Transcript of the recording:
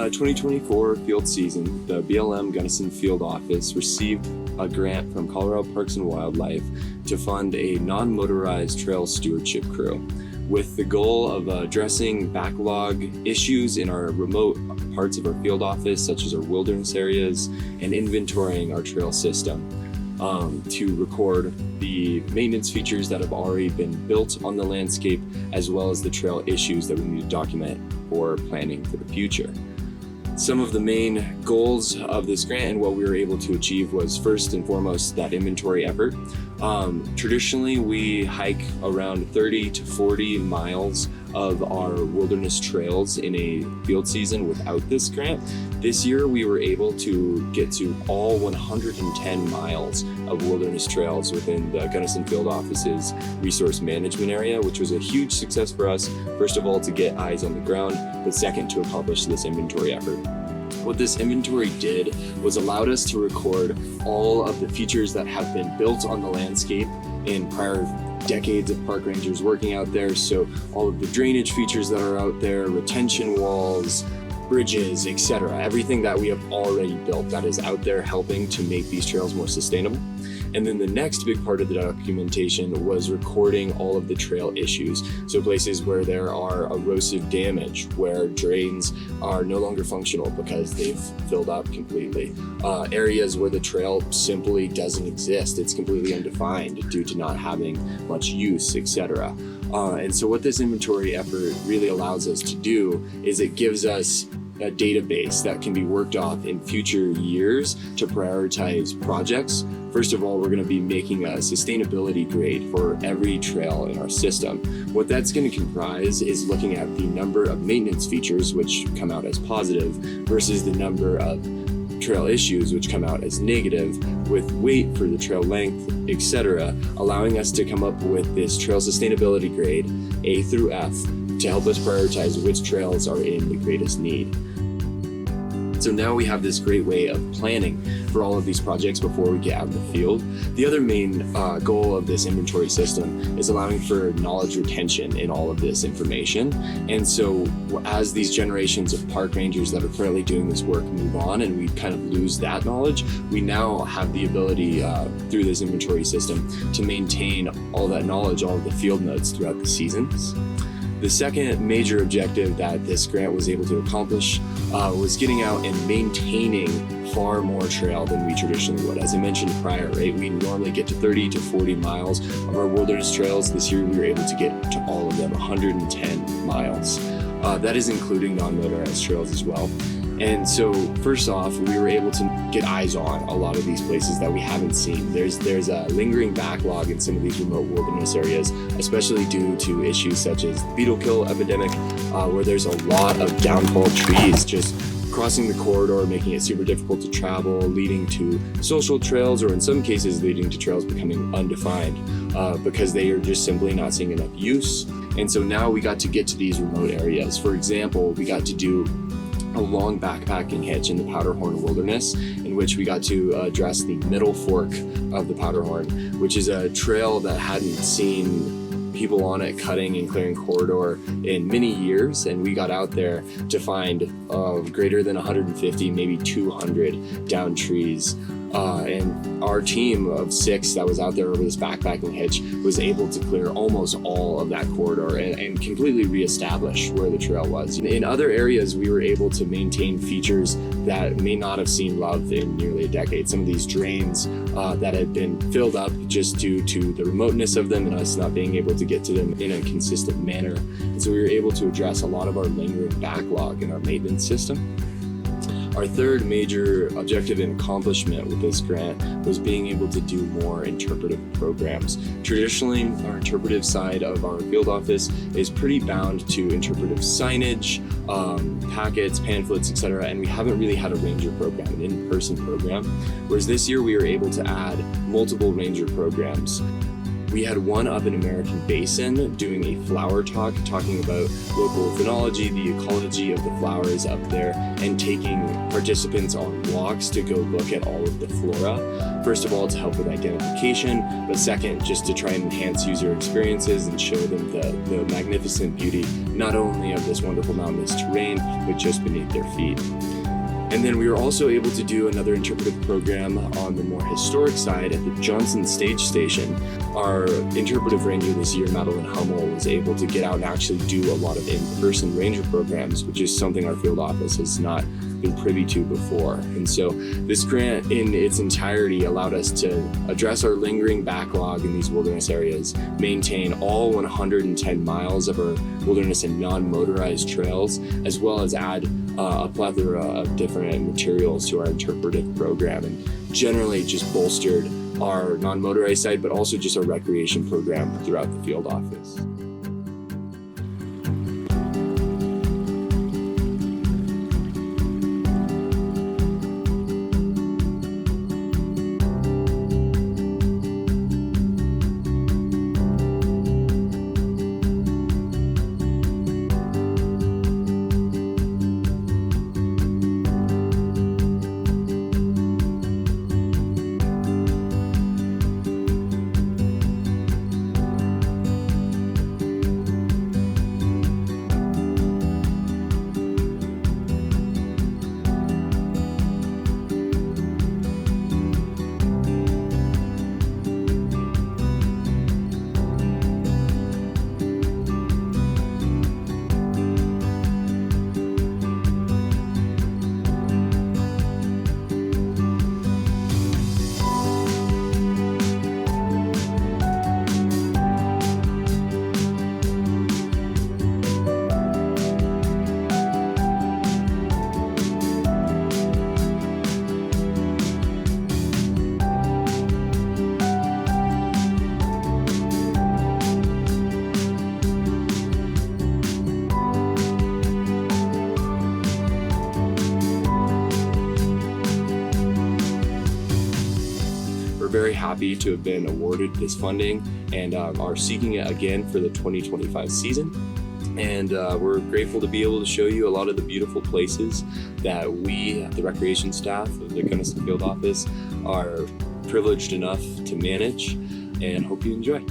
2024 field season, the BLM Gunnison Field Office received a grant from Colorado Parks and Wildlife to fund a non-motorized trail stewardship crew, with the goal of addressing backlog issues in our remote parts of our field office, such as our wilderness areas, and inventorying our trail system to record the maintenance features that have already been built on the landscape, as well as the trail issues that we need to document for planning for the future. Some of the main goals of this grant and what we were able to achieve was, first and foremost, that inventory effort. Traditionally, we hike around 30 to 40 miles of our wilderness trails in a field season without this grant. This year, we were able to get to all 110 miles of wilderness trails within the Gunnison Field Office's resource management area, which was a huge success for us. First of all, to get eyes on the ground, but second, to accomplish this inventory effort. What this inventory did was allowed us to record all of the features that have been built on the landscape in prior decades of park rangers working out there. So all of the drainage features that are out there, retention walls, bridges, etc. Everything that we have already built that is out there helping to make these trails more sustainable. And then the next big part of the documentation was recording all of the trail issues. So places where there are erosive damage, where drains are no longer functional because they've filled up completely. Areas where the trail simply doesn't exist. It's completely undefined due to not having much use, etc. And so what this inventory effort really allows us to do is it gives us a database that can be worked off in future years to prioritize projects. First of all, we're going to be making a sustainability grade for every trail in our system. What that's going to comprise is looking at the number of maintenance features, which come out as positive, versus the number of trail issues, which come out as negative, with weight for the trail length, etc., allowing us to come up with this trail sustainability grade, A through F, to help us prioritize which trails are in the greatest need. So now we have this great way of planning for all of these projects before we get out in the field. The other main goal of this inventory system is allowing for knowledge retention in all of this information. And so as these generations of park rangers that are currently doing this work move on and we kind of lose that knowledge, we now have the ability through this inventory system to maintain all that knowledge, all of the field notes throughout the seasons. The second major objective that this grant was able to accomplish was getting out and maintaining far more trail than we traditionally would. As I mentioned prior, right, we normally get to 30 to 40 miles of our wilderness trails. This year we were able to get to all of them, 110 miles. That is including non-motorized trails as well. And so first off, we were able to get eyes on a lot of these places that we haven't seen. There's a lingering backlog in some of these remote wilderness areas, especially due to issues such as the beetle kill epidemic, where there's a lot of downfall trees just crossing the corridor, making it super difficult to travel, leading to social trails, or in some cases leading to trails becoming undefined because they are just simply not seeing enough use. And so now we got to get to these remote areas. For example, we got to do a long backpacking hitch in the Powderhorn Wilderness, in which we got to address the middle fork of the Powderhorn, which is a trail that hadn't seen people on it cutting and clearing corridor in many years, and we got out there to find greater than 150, maybe 200 down trees. And our team of 6 that was out there over this backpacking hitch was able to clear almost all of that corridor and completely reestablish where the trail was. In other areas, we were able to maintain features that may not have seen love in nearly a decade. Some of these drains that had been filled up just due to the remoteness of them and us not being able to get to them in a consistent manner. And so we were able to address a lot of our lingering backlog in our maintenance system. Our third major objective and accomplishment with this grant was being able to do more interpretive programs. Traditionally, our interpretive side of our field office is pretty bound to interpretive signage, packets, pamphlets, etc., and we haven't really had a ranger program, an in-person program, whereas this year we were able to add multiple ranger programs. We had one up in American Basin doing a flower talk, talking about local phenology, the ecology of the flowers up there, and taking participants on walks to go look at all of the flora. First of all, to help with identification, but second, just to try and enhance user experiences and show them the magnificent beauty, not only of this wonderful mountainous terrain, but just beneath their feet. And then we were also able to do another interpretive program on the more historic side at the Johnson Stage Station. Our interpretive ranger this year, Madeline Hummel, was able to get out and actually do a lot of in-person ranger programs, which is something our field office has not been privy to before. And so this grant in its entirety allowed us to address our lingering backlog in these wilderness areas, maintain all 110 miles of our wilderness and non-motorized trails, as well as add a plethora of different materials to our interpretive program, and generally just bolstered our non-motorized side, but also just our recreation program throughout the field office. Very happy to have been awarded this funding and are seeking it again for the 2025 season. And we're grateful to be able to show you a lot of the beautiful places that we, the recreation staff of the Gunnison Field Office, are privileged enough to manage, and hope you enjoy.